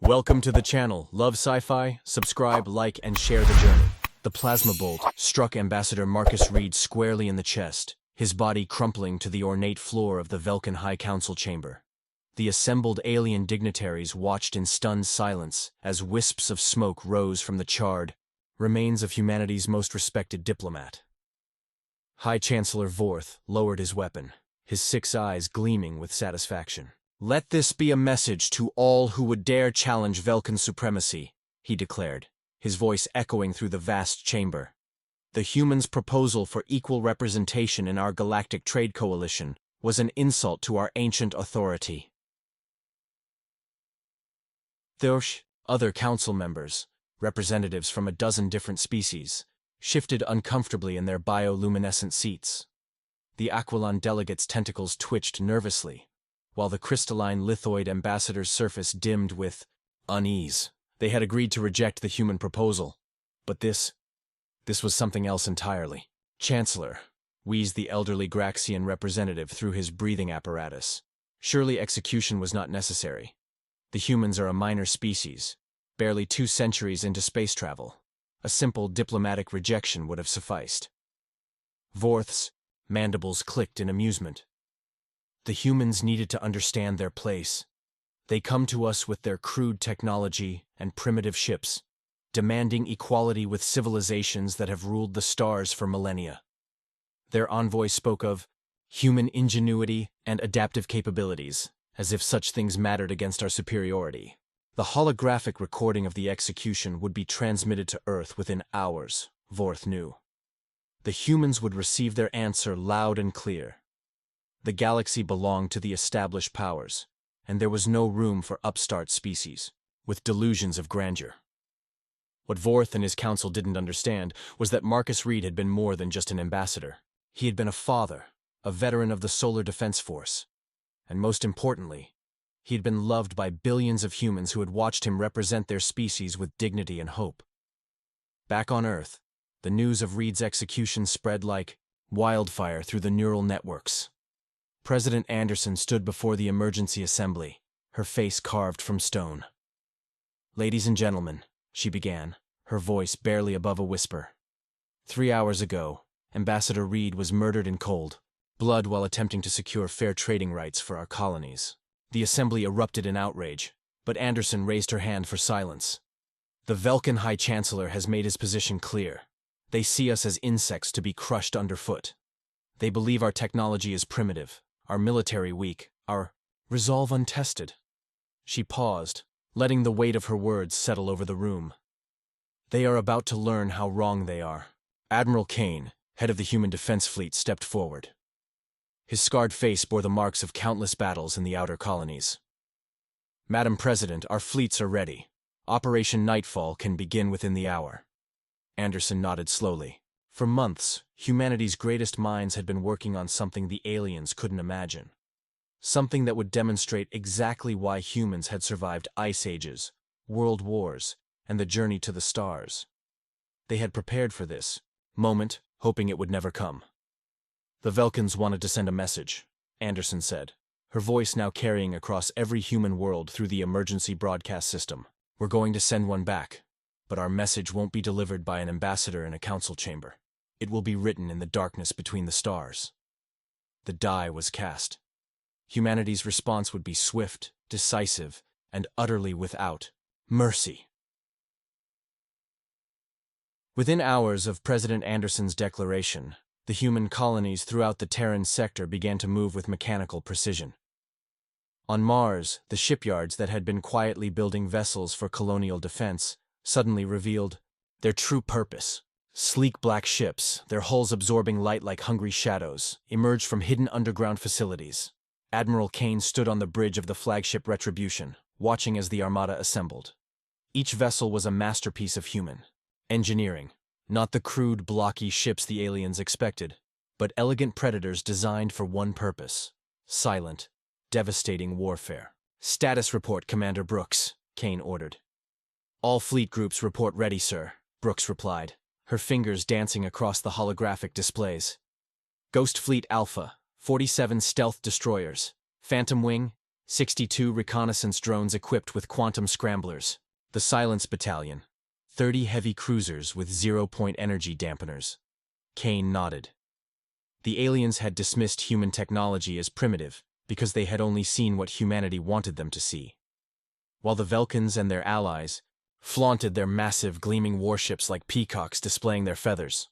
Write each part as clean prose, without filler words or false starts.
Welcome to the channel. Love sci-fi? Subscribe, like, and share the journey. The plasma bolt struck Ambassador Marcus Reed squarely in the chest, his body crumpling to the ornate floor of the Velkin High Council chamber. The assembled alien dignitaries watched in stunned silence as wisps of smoke rose from the charred remains of humanity's most respected diplomat. High Chancellor Vorth lowered his weapon, his 6 eyes gleaming with satisfaction. "Let this be a message to all who would dare challenge Velkin supremacy," he declared, his voice echoing through the vast chamber. "The humans' proposal for equal representation in our galactic trade coalition was an insult to our ancient authority." Other council members, representatives from a dozen different species, shifted uncomfortably in their bioluminescent seats. The Aquilon delegates' tentacles twitched nervously, while the crystalline lithoid ambassador's surface dimmed with unease. They had agreed to reject the human proposal, but this was something else entirely. "Chancellor," wheezed the elderly Graxian representative through his breathing apparatus. "Surely execution was not necessary. The humans are a minor species, barely 2 centuries into space travel. A simple diplomatic rejection would have sufficed." Vorth's mandibles clicked in amusement. "The humans needed to understand their place. They come to us with their crude technology and primitive ships, demanding equality with civilizations that have ruled the stars for millennia. Their envoy spoke of human ingenuity and adaptive capabilities, as if such things mattered against our superiority. The holographic recording of the execution would be transmitted to Earth within hours, Vorth knew. The humans would receive their answer loud and clear. The galaxy belonged to the established powers, and there was no room for upstart species with delusions of grandeur. What Vorth and his council didn't understand was that Marcus Reed had been more than just an ambassador. He had been a father, a veteran of the Solar Defense Force, and most importantly, he had been loved by billions of humans who had watched him represent their species with dignity and hope. Back on Earth, the news of Reed's execution spread like wildfire through the neural networks. President Anderson stood before the emergency assembly, her face carved from stone. "Ladies and gentlemen," she began, her voice barely above a whisper. 3 hours ago, Ambassador Reed was murdered in cold blood while attempting to secure fair trading rights for our colonies. The assembly erupted in outrage, but Anderson raised her hand for silence. "The Velkin High Chancellor has made his position clear. They see us as insects to be crushed underfoot. They believe our technology is primitive, our military weak, our resolve untested." She paused, letting the weight of her words settle over the room. "They are about to learn how wrong they are." Admiral Kane, head of the Human Defense Fleet, stepped forward. His scarred face bore the marks of countless battles in the outer colonies. "Madam President, our fleets are ready. Operation Nightfall can begin within the hour." Anderson nodded slowly. For months, humanity's greatest minds had been working on something the aliens couldn't imagine. Something that would demonstrate exactly why humans had survived ice ages, world wars, and the journey to the stars. They had prepared for this moment, hoping it would never come. "The Velkins wanted to send a message," Anderson said, her voice now carrying across every human world through the emergency broadcast system. "We're going to send one back, but our message won't be delivered by an ambassador in a council chamber. It will be written in the darkness between the stars." The die was cast. Humanity's response would be swift, decisive, and utterly without mercy. Within hours of President Anderson's declaration, the human colonies throughout the Terran sector began to move with mechanical precision. On Mars, the shipyards that had been quietly building vessels for colonial defense suddenly revealed their true purpose. Sleek black ships, their hulls absorbing light like hungry shadows, emerged from hidden underground facilities. Admiral Kane stood on the bridge of the flagship Retribution, watching as the armada assembled. Each vessel was a masterpiece of human engineering. Not the crude, blocky ships the aliens expected, but elegant predators designed for one purpose: silent, devastating warfare. "Status report, Commander Brooks," Kane ordered. "All fleet groups report ready, sir," Brooks replied, her fingers dancing across the holographic displays. "Ghost Fleet Alpha, 47 stealth destroyers, Phantom Wing, 62 reconnaissance drones equipped with quantum scramblers. The Silence Battalion. 30 heavy cruisers with zero-point energy dampeners. Kane nodded. The aliens had dismissed human technology as primitive because they had only seen what humanity wanted them to see. While the Velkans and their allies flaunted their massive, gleaming warships like peacocks displaying their feathers.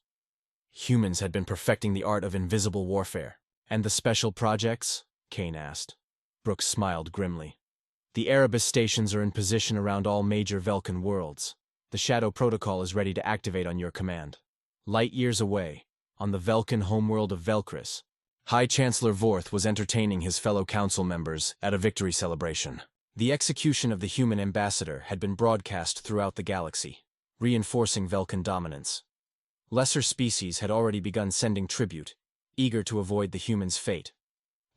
Humans had been perfecting the art of invisible warfare. And the special projects? Kane asked. Brooks smiled grimly. The Erebus stations are in position around all major Velkan worlds. The Shadow Protocol is ready to activate on your command. Light years away, on the Velkan homeworld of Velkris, High Chancellor Vorth was entertaining his fellow council members at a victory celebration. The execution of the human ambassador had been broadcast throughout the galaxy, reinforcing Velkan dominance. Lesser species had already begun sending tribute, eager to avoid the humans' fate.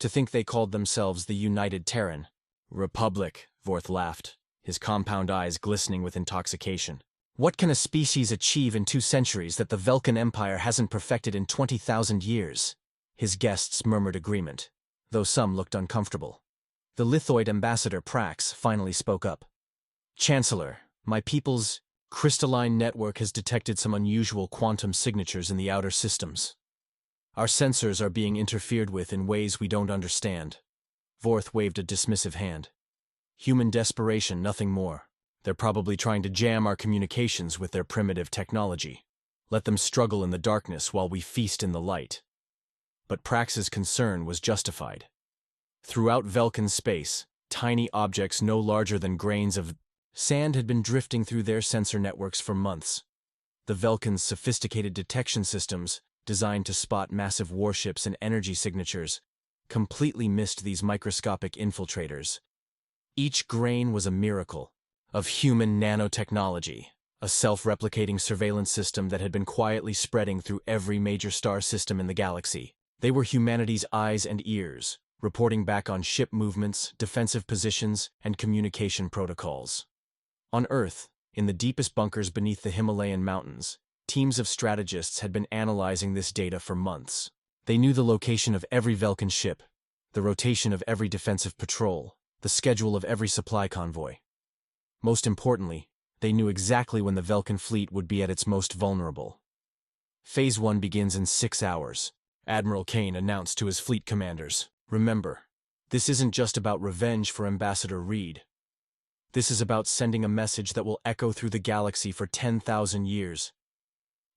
To think they called themselves the United Terran Republic, Vorth laughed, his compound eyes glistening with intoxication. What can a species achieve in 2 centuries that the Velkan Empire hasn't perfected in 20,000 years? His guests murmured agreement, though some looked uncomfortable. The lithoid ambassador Prax finally spoke up. Chancellor, my people's crystalline network has detected some unusual quantum signatures in the outer systems. Our sensors are being interfered with in ways we don't understand. Vorth waved a dismissive hand. Human desperation, nothing more. They're probably trying to jam our communications with their primitive technology. Let them struggle in the darkness while we feast in the light. But Prax's concern was justified. Throughout Velkan space, tiny objects no larger than grains of sand had been drifting through their sensor networks for months. The Velkans' sophisticated detection systems, designed to spot massive warships and energy signatures, completely missed these microscopic infiltrators. Each grain was a miracle of human nanotechnology, a self-replicating surveillance system that had been quietly spreading through every major star system in the galaxy. They were humanity's eyes and ears, reporting back on ship movements, defensive positions, and communication protocols. On Earth, in the deepest bunkers beneath the Himalayan mountains, teams of strategists had been analyzing this data for months. They knew the location of every Velkan ship, the rotation of every defensive patrol, the schedule of every supply convoy. Most importantly, they knew exactly when the Velkan fleet would be at its most vulnerable. Phase 1 begins in 6 hours, Admiral Kane announced to his fleet commanders. Remember, this isn't just about revenge for Ambassador Reed. This is about sending a message that will echo through the galaxy for 10,000 years.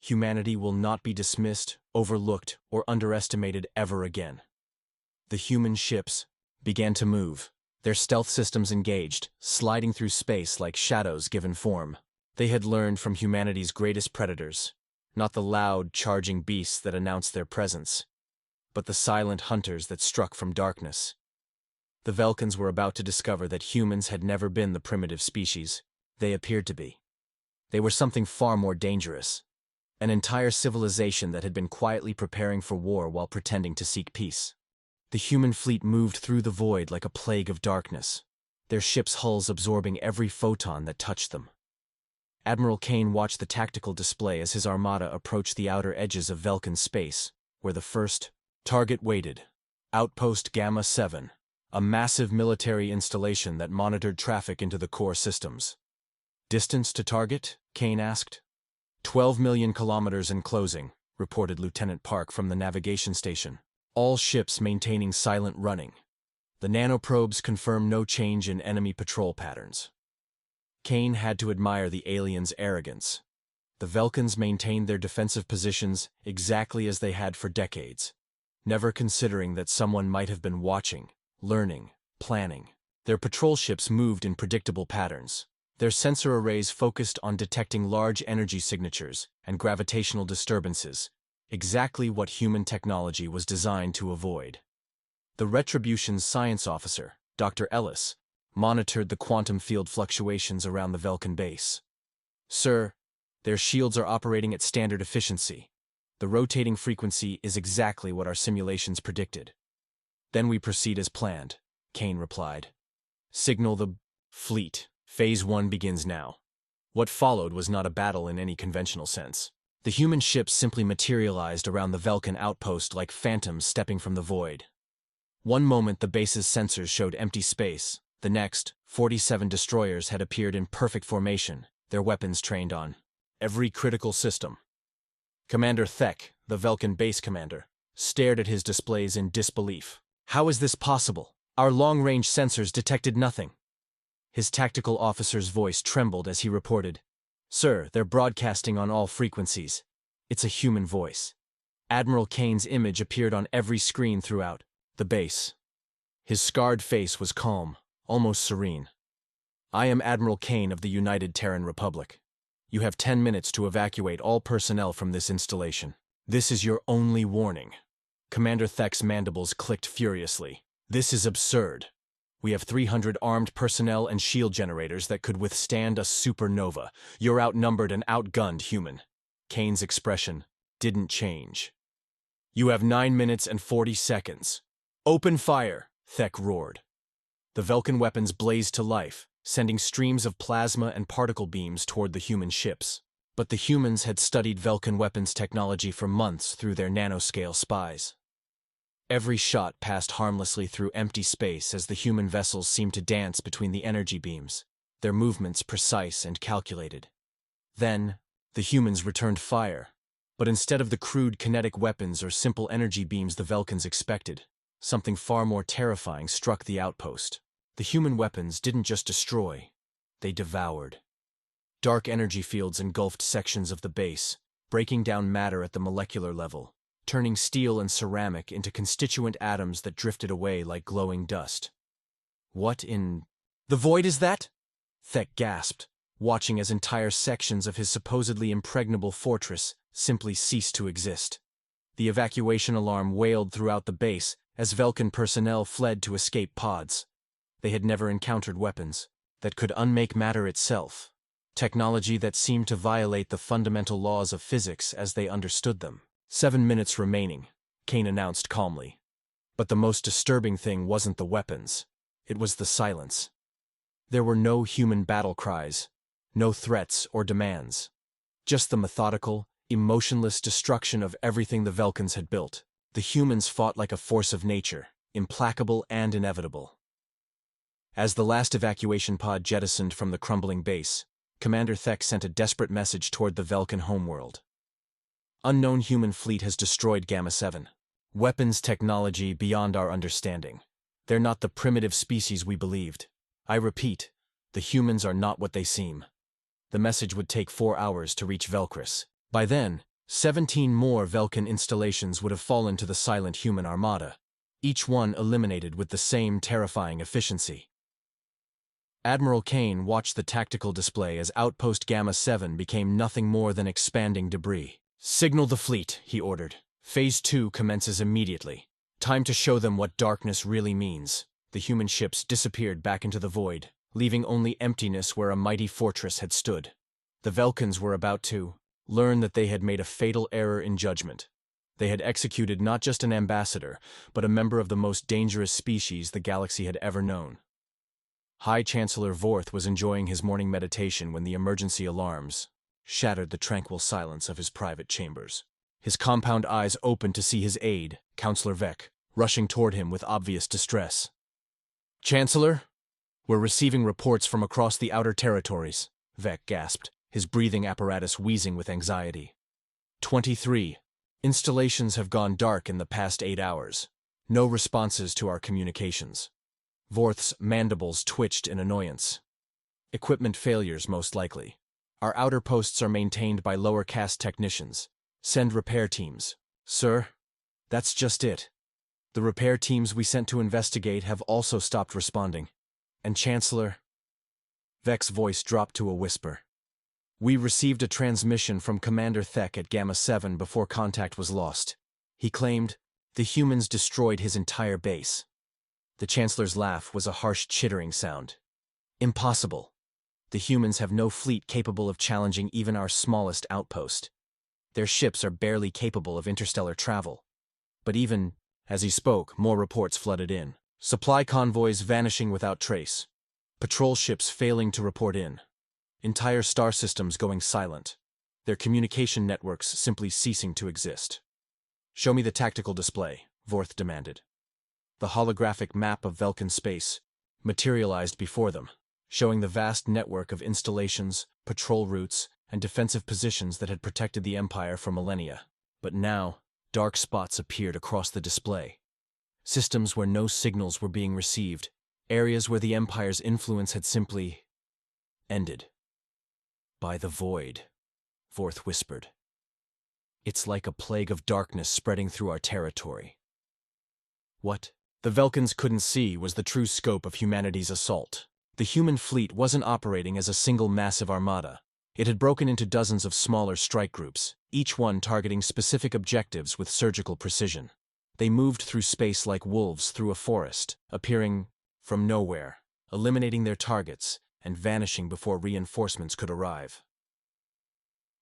Humanity will not be dismissed, overlooked, or underestimated ever again. The human ships began to move, their stealth systems engaged, sliding through space like shadows given form. They had learned from humanity's greatest predators, not the loud, charging beasts that announced their presence, but the silent hunters that struck from darkness. The Velkans were about to discover that humans had never been the primitive species they appeared to be. They were something far more dangerous. An entire civilization that had been quietly preparing for war while pretending to seek peace. The human fleet moved through the void like a plague of darkness, their ships' hulls absorbing every photon that touched them. Admiral Kane watched the tactical display as his armada approached the outer edges of Velkan space, where the first target waited. Outpost Gamma 7, a massive military installation that monitored traffic into the core systems. Distance to target? Kane asked. 12 million kilometers in closing, reported Lieutenant Park from the navigation station. All ships maintaining silent running. The nanoprobes confirm no change in enemy patrol patterns. Kane had to admire the aliens' arrogance. The Velkans maintained their defensive positions exactly as they had for decades, never considering that someone might have been watching, learning, planning. Their patrol ships moved in predictable patterns. Their sensor arrays focused on detecting large energy signatures and gravitational disturbances, exactly what human technology was designed to avoid. The Retribution's science officer, Dr. Ellis, monitored the quantum field fluctuations around the Velkan base. Sir, their shields are operating at standard efficiency. The rotating frequency is exactly what our simulations predicted. Then we proceed as planned, Kane replied. Signal the fleet. Phase 1 begins now. What followed was not a battle in any conventional sense. The human ships simply materialized around the Velkan outpost like phantoms stepping from the void. One moment the base's sensors showed empty space, the next, 47 destroyers had appeared in perfect formation, their weapons trained on every critical system. Commander Thek, the Velkin base commander, stared at his displays in disbelief. How is this possible? Our long-range sensors detected nothing. His tactical officer's voice trembled as he reported, "Sir, they're broadcasting on all frequencies. It's a human voice." Admiral Kane's image appeared on every screen throughout the base. His scarred face was calm, almost serene. "I am Admiral Kane of the United Terran Republic. You have 10 minutes to evacuate all personnel from this installation. This is your only warning." Commander Thek's mandibles clicked furiously. "This is absurd. We have 300 armed personnel and shield generators that could withstand a supernova. You're outnumbered and outgunned, human." Kane's expression didn't change. "You have 9 minutes and 40 seconds. Open fire," Thek roared. The Velkin weapons blazed to life, sending streams of plasma and particle beams toward the human ships. But the humans had studied Velkin weapons technology for months through their nanoscale spies. Every shot passed harmlessly through empty space as the human vessels seemed to dance between the energy beams, their movements precise and calculated. Then, the humans returned fire. But instead of the crude kinetic weapons or simple energy beams the Velkins expected, something far more terrifying struck the outpost. The human weapons didn't just destroy, they devoured. Dark energy fields engulfed sections of the base, breaking down matter at the molecular level, turning steel and ceramic into constituent atoms that drifted away like glowing dust. "What in the void is that?" Thek gasped, watching as entire sections of his supposedly impregnable fortress simply ceased to exist. The evacuation alarm wailed throughout the base as Velkin personnel fled to escape pods. They had never encountered weapons that could unmake matter itself, technology that seemed to violate the fundamental laws of physics as they understood them. 7 minutes remaining, Kane announced calmly. But the most disturbing thing wasn't the weapons. It was the silence. There were no human battle cries, no threats or demands. Just the methodical, emotionless destruction of everything the Velkins had built. The humans fought like a force of nature, implacable and inevitable. As the last evacuation pod jettisoned from the crumbling base, Commander Thek sent a desperate message toward the Velkin homeworld. "Unknown human fleet has destroyed Gamma 7. Weapons technology beyond our understanding. They're not the primitive species we believed. I repeat, the humans are not what they seem." The message would take 4 hours to reach Velkris. By then, 17 more Velkin installations would have fallen to the silent human armada, each one eliminated with the same terrifying efficiency. Admiral Kane watched the tactical display as Outpost Gamma 7 became nothing more than expanding debris. "Signal the fleet," he ordered. "Phase 2 commences immediately. Time to show them what darkness really means." The human ships disappeared back into the void, leaving only emptiness where a mighty fortress had stood. The Velkins were about to learn that they had made a fatal error in judgment. They had executed not just an ambassador, but a member of the most dangerous species the galaxy had ever known. High Chancellor Vorth was enjoying his morning meditation when the emergency alarms shattered the tranquil silence of his private chambers. His compound eyes opened to see his aide, Counselor Vec, rushing toward him with obvious distress. "Chancellor, we're receiving reports from across the outer territories," Vec gasped, his breathing apparatus wheezing with anxiety. 23 installations have gone dark in the past 8 hours. No responses to our communications." Vorth's mandibles twitched in annoyance. "Equipment failures, most likely. Our outer posts are maintained by lower caste technicians. Send repair teams." "Sir, that's just it. The repair teams we sent to investigate have also stopped responding. And Chancellor..." Vec's voice dropped to a whisper. "We received a transmission from Commander Thek at Gamma 7 before contact was lost. He claimed the humans destroyed his entire base." The Chancellor's laugh was a harsh chittering sound. "Impossible. The humans have no fleet capable of challenging even our smallest outpost. Their ships are barely capable of interstellar travel." But even as he spoke, more reports flooded in. Supply convoys vanishing without trace. Patrol ships failing to report in. Entire star systems going silent. Their communication networks simply ceasing to exist. "Show me the tactical display," Vorth demanded. The holographic map of Velkan space materialized before them, showing the vast network of installations, patrol routes, and defensive positions that had protected the Empire for millennia. But now, dark spots appeared across the display. Systems where no signals were being received, areas where the Empire's influence had simply ended. By the void, Vorth whispered. It's like a plague of darkness spreading through our territory. What the Velkans couldn't see was the true scope of humanity's assault. The human fleet wasn't operating as a single massive armada. It had broken into dozens of smaller strike groups, each one targeting specific objectives with surgical precision. They moved through space like wolves through a forest, appearing from nowhere, eliminating their targets, and vanishing before reinforcements could arrive.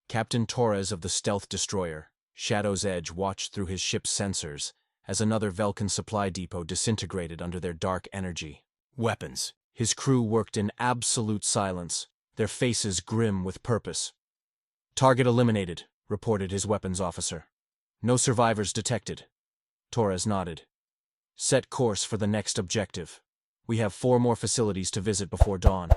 Captain Torres of the stealth destroyer, Shadow's Edge, watched through his ship's sensors as another Velkan supply depot disintegrated under their dark energy. Weapons. His crew worked in absolute silence, their faces grim with purpose. Target eliminated, reported his weapons officer. No survivors detected. Torres nodded. Set course for the next objective. We have 4 more facilities to visit before dawn.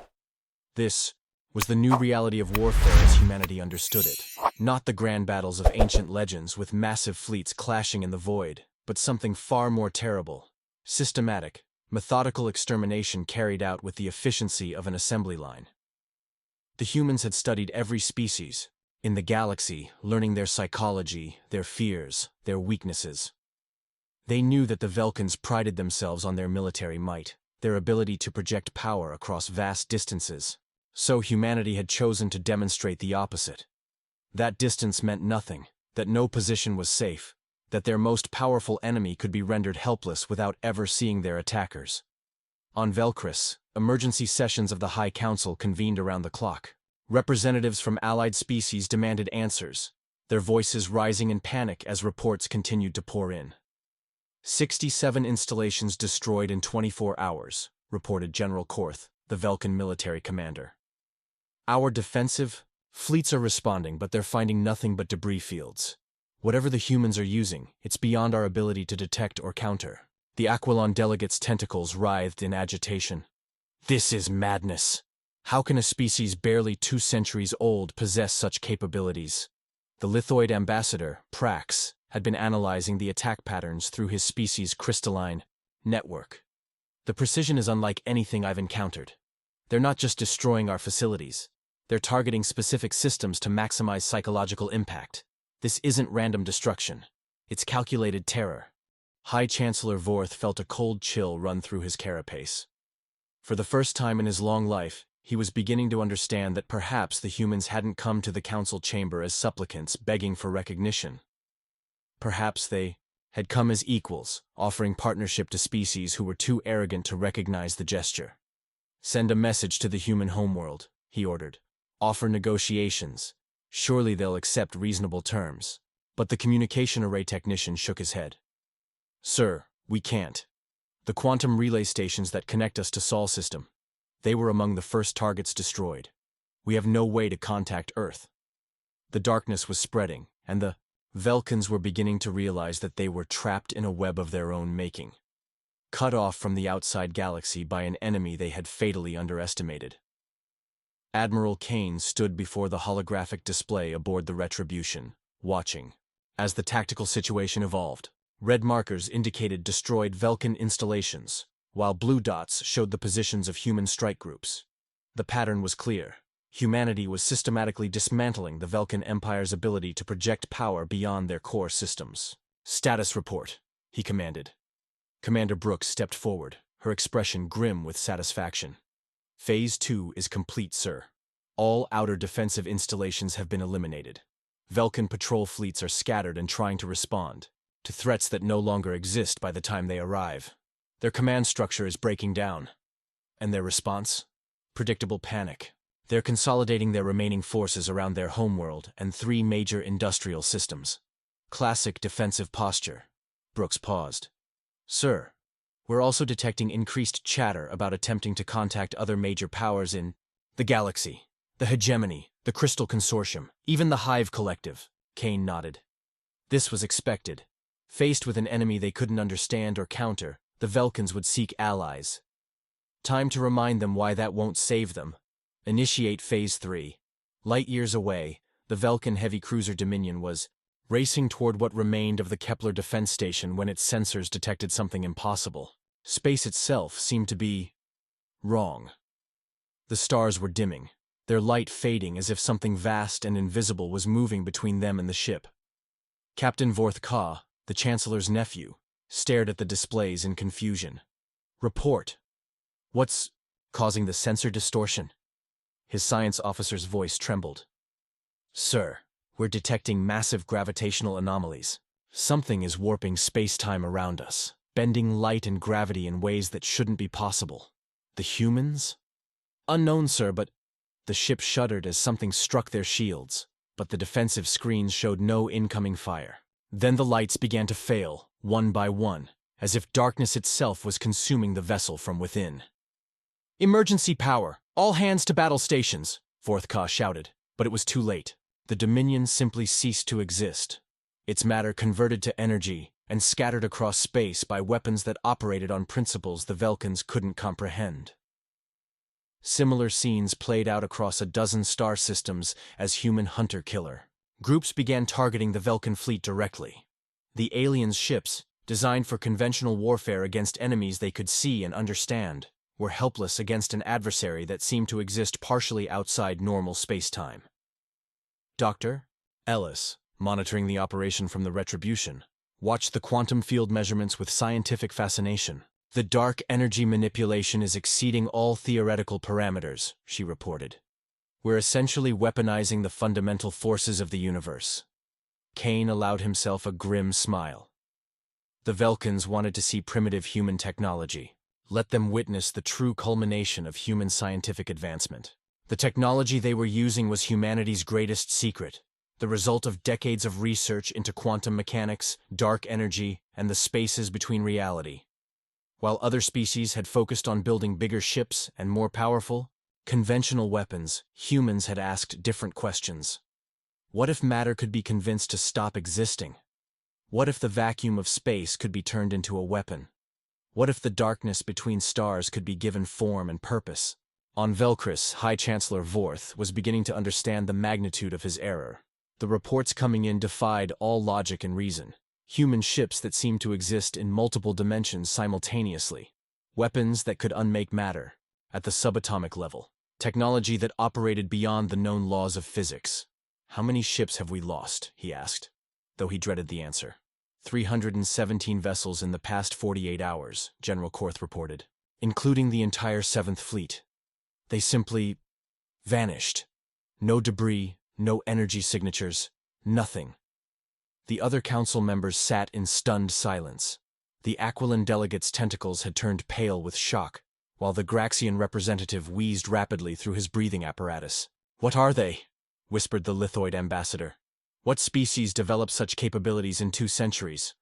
This was the new reality of warfare as humanity understood it. Not the grand battles of ancient legends with massive fleets clashing in the void, but something far more terrible. Systematic, methodical extermination carried out with the efficiency of an assembly line. The humans had studied every species in the galaxy, learning their psychology, their fears, their weaknesses. They knew that the Velkans prided themselves on their military might, their ability to project power across vast distances. So humanity had chosen to demonstrate the opposite. That distance meant nothing, that no position was safe, that their most powerful enemy could be rendered helpless without ever seeing their attackers. On Velkris, emergency sessions of the High Council convened around the clock. Representatives from allied species demanded answers, their voices rising in panic as reports continued to pour in. 67 installations destroyed in 24 hours, reported General Korth, the Velkan military commander. Our defensive fleets are responding, but they're finding nothing but debris fields. Whatever the humans are using, it's beyond our ability to detect or counter. The Aquilon delegate's tentacles writhed in agitation. This is madness. How can a species barely 2 centuries old possess such capabilities? The Lithoid ambassador, Prax, had been analyzing the attack patterns through his species' crystalline network. The precision is unlike anything I've encountered. They're not just destroying our facilities. They're targeting specific systems to maximize psychological impact. This isn't random destruction. It's calculated terror. High Chancellor Vorth felt a cold chill run through his carapace. For the first time in his long life, he was beginning to understand that perhaps the humans hadn't come to the council chamber as supplicants begging for recognition. Perhaps they had come as equals, offering partnership to species who were too arrogant to recognize the gesture. Send a message to the human homeworld, he ordered. Offer negotiations. Surely they'll accept reasonable terms. But the communication array technician shook his head. Sir, we can't. The quantum relay stations that connect us to Sol system, they were among the first targets destroyed. We have no way to contact Earth. The darkness was spreading, and the Velkans were beginning to realize that they were trapped in a web of their own making. Cut off from the outside galaxy by an enemy they had fatally underestimated. Admiral Kane stood before the holographic display aboard the Retribution, watching. As the tactical situation evolved, red markers indicated destroyed Velkan installations, while blue dots showed the positions of human strike groups. The pattern was clear. Humanity was systematically dismantling the Velkan Empire's ability to project power beyond their core systems. Status report, he commanded. Commander Brooks stepped forward, her expression grim with satisfaction. Phase 2 is complete, sir. All outer defensive installations have been eliminated. Velkan patrol fleets are scattered and trying to respond to threats that no longer exist by the time they arrive. Their command structure is breaking down. And their response? Predictable panic. They're consolidating their remaining forces around their homeworld and 3 major industrial systems. Classic defensive posture. Brooks paused. Sir, we're also detecting increased chatter about attempting to contact other major powers in the galaxy, the hegemony, the Crystal Consortium, even the Hive Collective. Kane nodded. This was expected. Faced with an enemy they couldn't understand or counter, The Velkans would seek allies. Time to remind them why that won't save them. Initiate Phase 3. Light years away, the Velkan heavy cruiser Dominion was racing toward what remained of the Kepler defense station when its sensors detected something impossible. Space itself seemed to be wrong. The stars were dimming, their light fading as if something vast and invisible was moving between them and the ship. Captain Vorth Ka, the Chancellor's nephew, stared at the displays in confusion. Report. What's causing the sensor distortion? His science officer's voice trembled. Sir, we're detecting massive gravitational anomalies. Something is warping space-time around us, bending light and gravity in ways that shouldn't be possible. The humans? Unknown, sir, but the ship shuddered as something struck their shields, but the defensive screens showed no incoming fire. Then the lights began to fail, one by one, as if darkness itself was consuming the vessel from within. Emergency power! All hands to battle stations! Vorth Ka shouted, but it was too late. The Dominion simply ceased to exist. Its matter converted to energy and scattered across space by weapons that operated on principles the Velkans couldn't comprehend. Similar scenes played out across a dozen star systems as human hunter-killer. Groups began targeting the Velkan fleet directly. The aliens' ships, designed for conventional warfare against enemies they could see and understand, were helpless against an adversary that seemed to exist partially outside normal space-time. Dr. Ellis, monitoring the operation from the Retribution, watched the quantum field measurements with scientific fascination. The dark energy manipulation is exceeding all theoretical parameters, she reported. We're essentially weaponizing the fundamental forces of the universe. Kane allowed himself a grim smile. The Velkans wanted to see primitive human technology. Let them witness the true culmination of human scientific advancement. The technology they were using was humanity's greatest secret, the result of decades of research into quantum mechanics, dark energy, and the spaces between reality. While other species had focused on building bigger ships and more powerful, conventional weapons, humans had asked different questions. What if matter could be convinced to stop existing? What if the vacuum of space could be turned into a weapon? What if the darkness between stars could be given form and purpose? On Velkris, High Chancellor Vorth was beginning to understand the magnitude of his error. The reports coming in defied all logic and reason. Human ships that seemed to exist in multiple dimensions simultaneously. Weapons that could unmake matter, at the subatomic level. Technology that operated beyond the known laws of physics. How many ships have we lost? He asked, though he dreaded the answer. 317 vessels in the past 48 hours, General Korth reported, including the entire 7th Fleet. They simply vanished. No debris, no energy signatures, nothing. The other council members sat in stunned silence. The Aquilan delegate's tentacles had turned pale with shock, while the Graxian representative wheezed rapidly through his breathing apparatus. What are they? Whispered the Lithoid ambassador. What species developed such capabilities in 2 centuries?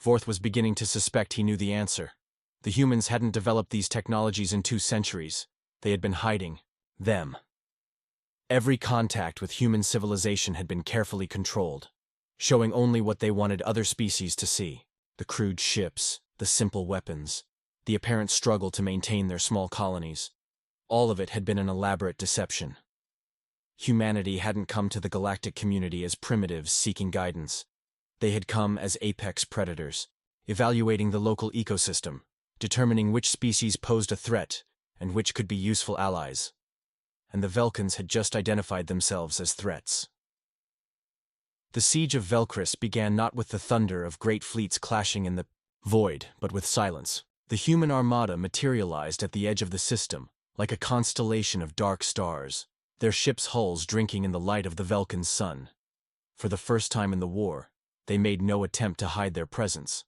Vorth was beginning to suspect he knew the answer. The humans hadn't developed these technologies in 2 centuries. They had been hiding them. Every contact with human civilization had been carefully controlled, showing only what they wanted other species to see. The crude ships, the simple weapons, the apparent struggle to maintain their small colonies. All of it had been an elaborate deception. Humanity hadn't come to the galactic community as primitives seeking guidance. They had come as apex predators, evaluating the local ecosystem, determining which species posed a threat and which could be useful allies. And the Velkans had just identified themselves as threats. The siege of Velkris began not with the thunder of great fleets clashing in the void, but with silence. The human armada materialized at the edge of the system, like a constellation of dark stars, their ships' hulls drinking in the light of the Velkan sun. For the first time in the war, they made no attempt to hide their presence.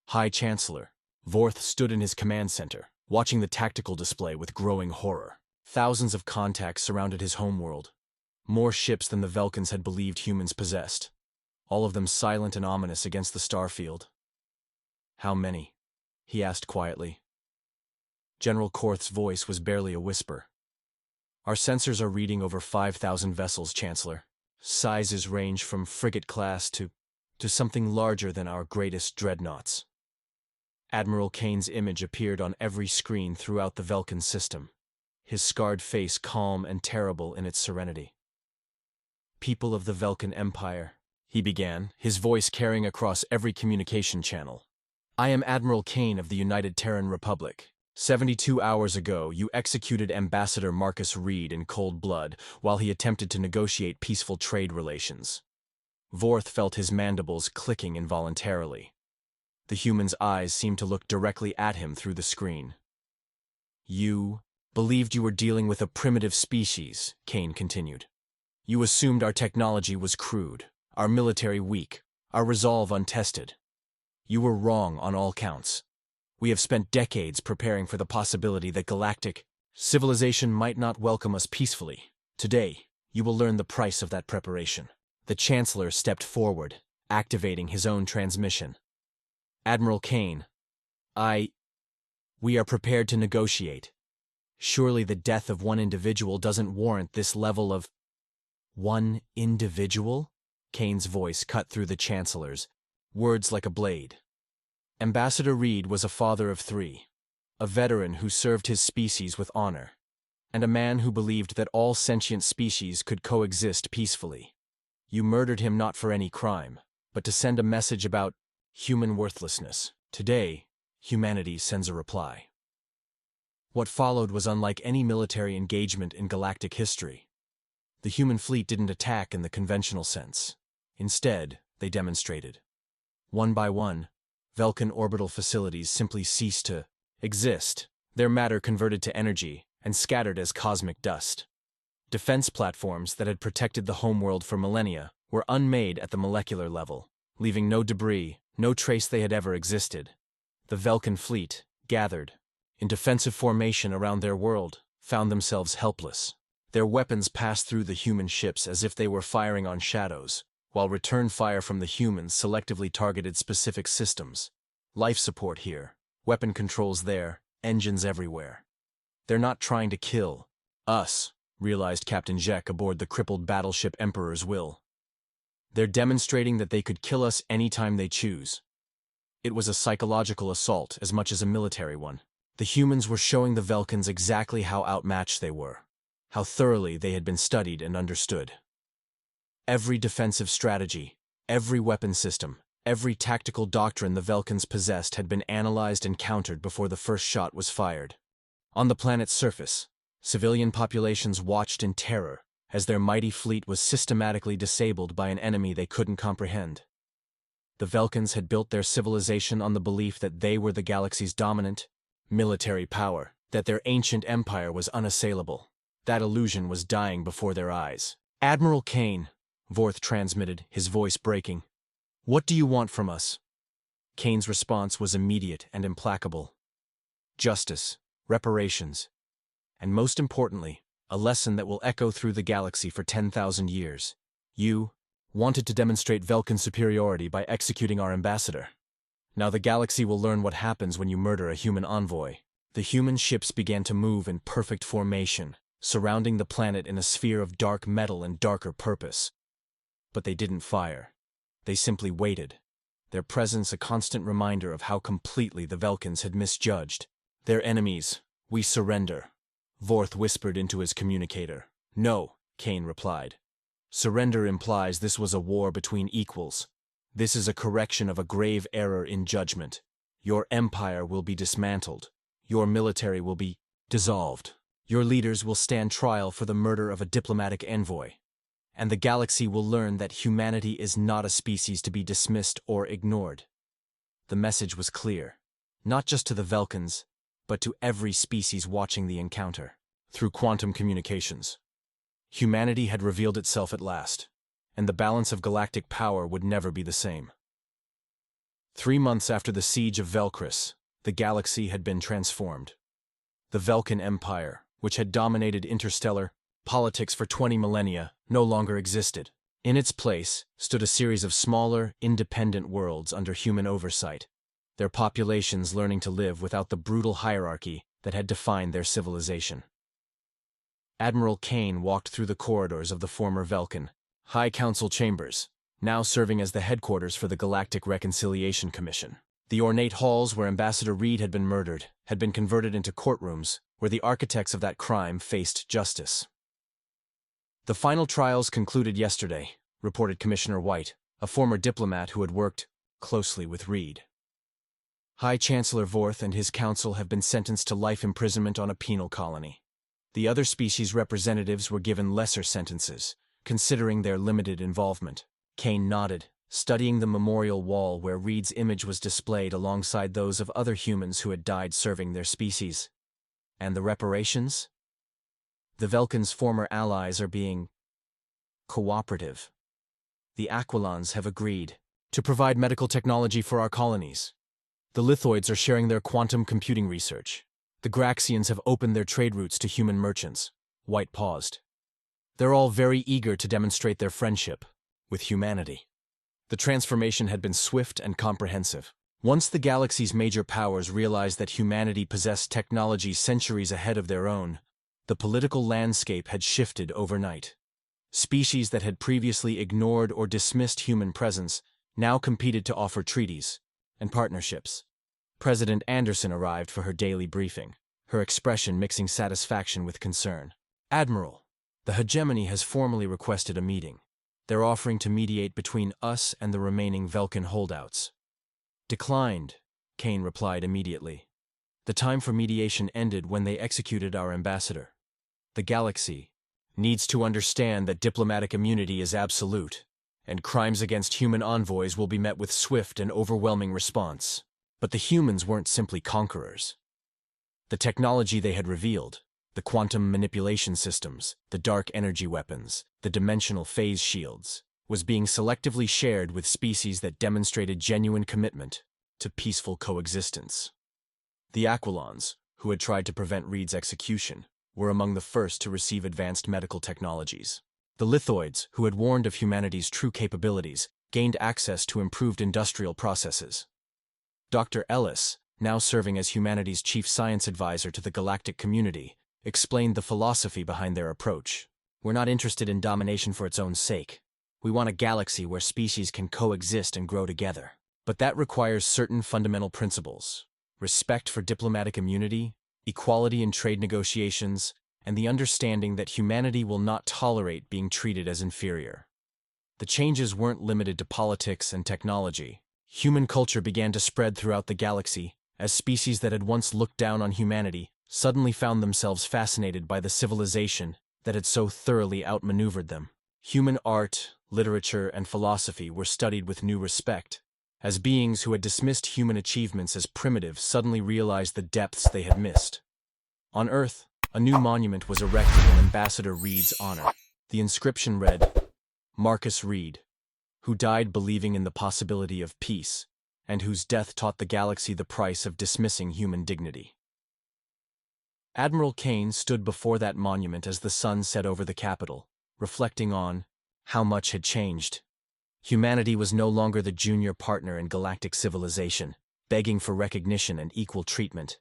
High Chancellor Vorth stood in his command center, watching the tactical display with growing horror. Thousands of contacts surrounded his homeworld. More ships than the Velkans had believed humans possessed, all of them silent and ominous against the starfield. How many? He asked quietly. General Korth's voice was barely a whisper. Our sensors are reading over 5,000 vessels, Chancellor. Sizes range from frigate class to something larger than our greatest dreadnoughts. Admiral Kane's image appeared on every screen throughout the Velkin system, his scarred face calm and terrible in its serenity. "People of the Velkin Empire," he began, his voice carrying across every communication channel. "I am Admiral Kane of the United Terran Republic. 72 hours ago, you executed Ambassador Marcus Reed in cold blood while he attempted to negotiate peaceful trade relations." Vorth felt his mandibles clicking involuntarily. The human's eyes seemed to look directly at him through the screen. "You believed you were dealing with a primitive species," Kane continued. "You assumed our technology was crude, our military weak, our resolve untested. You were wrong on all counts. We have spent decades preparing for the possibility that galactic civilization might not welcome us peacefully. Today, you will learn the price of that preparation." The Chancellor stepped forward, activating his own transmission. "Admiral Kane, we are prepared to negotiate. Surely the death of one individual doesn't warrant this level of—" "One individual?" Kane's voice cut through the Chancellor's, words like a blade. Ambassador Reed was a father of 3, a veteran who served his species with honor, and a man who believed that all sentient species could coexist peacefully. You murdered him not for any crime, but to send a message about human worthlessness. Today, humanity sends a reply. What followed was unlike any military engagement in galactic history. The human fleet didn't attack in the conventional sense. Instead, they demonstrated. One by one, Velkin orbital facilities simply ceased to exist, their matter converted to energy and scattered as cosmic dust. Defense platforms that had protected the homeworld for millennia were unmade at the molecular level, leaving no debris, no trace they had ever existed. The Velkin fleet, gathered in defensive formation around their world, found themselves helpless. Their weapons passed through the human ships as if they were firing on shadows, while return fire from the humans selectively targeted specific systems. Life support here, weapon controls there, engines everywhere. "They're not trying to kill us," realized Captain Jek aboard the crippled battleship Emperor's Will. "They're demonstrating that they could kill us anytime they choose." It was a psychological assault as much as a military one. The humans were showing the Velkins exactly how outmatched they were, how thoroughly they had been studied and understood. Every defensive strategy, every weapon system, every tactical doctrine the Velkins possessed had been analyzed and countered before the first shot was fired. On the planet's surface, civilian populations watched in terror as their mighty fleet was systematically disabled by an enemy they couldn't comprehend. The Velkins had built their civilization on the belief that they were the galaxy's dominant military power, that their ancient empire was unassailable. That illusion was dying before their eyes. "Admiral Kane," Vorth transmitted, his voice breaking. "What do you want from us?" Kane's response was immediate and implacable. Justice, reparations, and most importantly, a lesson that will echo through the galaxy for 10,000 years. You wanted to demonstrate Velkin superiority by executing our ambassador. Now the galaxy will learn what happens when you murder a human envoy. The human ships began to move in perfect formation, surrounding the planet in a sphere of dark metal and darker purpose. But they didn't fire. They simply waited, their presence a constant reminder of how completely the Velkins had misjudged. "Their enemies, we surrender," Vorth whispered into his communicator. "No," Kane replied. "Surrender implies this was a war between equals. This is a correction of a grave error in judgment. Your empire will be dismantled. Your military will be dissolved. Your leaders will stand trial for the murder of a diplomatic envoy. And the galaxy will learn that humanity is not a species to be dismissed or ignored." The message was clear, not just to the Velkins, but to every species watching the encounter. Through quantum communications, humanity had revealed itself at last, and the balance of galactic power would never be the same. 3 months after the siege of Velkris, the galaxy had been transformed. The Velkin Empire, which had dominated interstellar politics for 20 millennia, no longer existed. In its place stood a series of smaller, independent worlds under human oversight, their populations learning to live without the brutal hierarchy that had defined their civilization. Admiral Kane walked through the corridors of the former Velkin High Council chambers, now serving as the headquarters for the Galactic Reconciliation Commission. The ornate halls where Ambassador Reed had been murdered had been converted into courtrooms where the architects of that crime faced justice. The final trials concluded yesterday, reported Commissioner White, a former diplomat who had worked closely with Reed. High Chancellor Vorth and his council have been sentenced to life imprisonment on a penal colony. The other species representatives were given lesser sentences, considering their limited involvement. Kane nodded, studying the memorial wall where Reed's image was displayed alongside those of other humans who had died serving their species. And the reparations? The Velkin's former allies are being cooperative. The Aquilons have agreed to provide medical technology for our colonies. The Lithoids are sharing their quantum computing research. The Graxians have opened their trade routes to human merchants. White paused. They're all very eager to demonstrate their friendship with humanity. The transformation had been swift and comprehensive. Once the galaxy's major powers realized that humanity possessed technology centuries ahead of their own, the political landscape had shifted overnight. Species that had previously ignored or dismissed human presence now competed to offer treaties and partnerships. President Anderson arrived for her daily briefing, her expression mixing satisfaction with concern. Admiral, the hegemony has formally requested a meeting. They're offering to mediate between us and the remaining Velkin holdouts. Declined, Kane replied immediately. The time for mediation ended when they executed our ambassador. The galaxy needs to understand that diplomatic immunity is absolute, and crimes against human envoys will be met with swift and overwhelming response. But the humans weren't simply conquerors. The technology they had revealed, the quantum manipulation systems, the dark energy weapons, the dimensional phase shields, was being selectively shared with species that demonstrated genuine commitment to peaceful coexistence. The Aquilons, who had tried to prevent Reed's execution, were among the first to receive advanced medical technologies. The Lithoids, who had warned of humanity's true capabilities, gained access to improved industrial processes. Dr. Ellis, now serving as humanity's chief science advisor to the galactic community, explained the philosophy behind their approach. We're not interested in domination for its own sake. We want a galaxy where species can coexist and grow together. But that requires certain fundamental principles: respect for diplomatic immunity, equality in trade negotiations, and the understanding that humanity will not tolerate being treated as inferior. The changes weren't limited to politics and technology. Human culture began to spread throughout the galaxy, as species that had once looked down on humanity suddenly found themselves fascinated by the civilization that had so thoroughly outmaneuvered them. Human art, literature, and philosophy were studied with new respect, as beings who had dismissed human achievements as primitive suddenly realized the depths they had missed. On Earth, a new monument was erected in Ambassador Reed's honor. The inscription read, "Marcus Reed, who died believing in the possibility of peace, and whose death taught the galaxy the price of dismissing human dignity." Admiral Kane stood before that monument as the sun set over the capital, reflecting on how much had changed. Humanity was no longer the junior partner in galactic civilization, begging for recognition and equal treatment.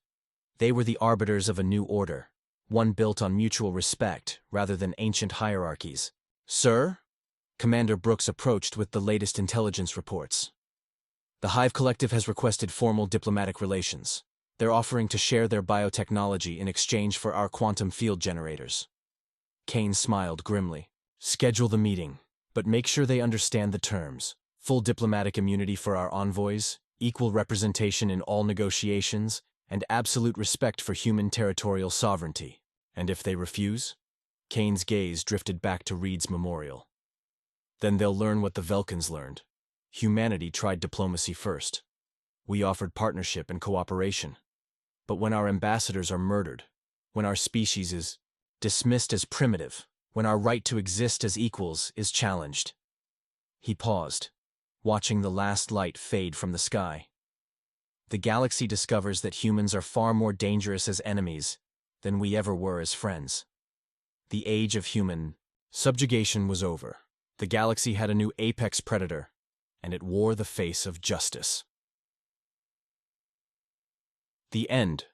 They were the arbiters of a new order, one built on mutual respect rather than ancient hierarchies. "Sir?" Commander Brooks approached with the latest intelligence reports. "The Hive Collective has requested formal diplomatic relations. They're offering to share their biotechnology in exchange for our quantum field generators." Kane smiled grimly. "Schedule the meeting, but make sure they understand the terms. Full diplomatic immunity for our envoys, equal representation in all negotiations, and absolute respect for human territorial sovereignty. And if they refuse?" Kane's gaze drifted back to Reed's memorial. "Then they'll learn what the Velkins learned. Humanity tried diplomacy first. We offered partnership and cooperation. But when our ambassadors are murdered, when our species is dismissed as primitive, when our right to exist as equals is challenged." He paused, watching the last light fade from the sky. The galaxy discovers that humans are far more dangerous as enemies than we ever were as friends. The age of human subjugation was over. The galaxy had a new apex predator, and it wore the face of justice. The end.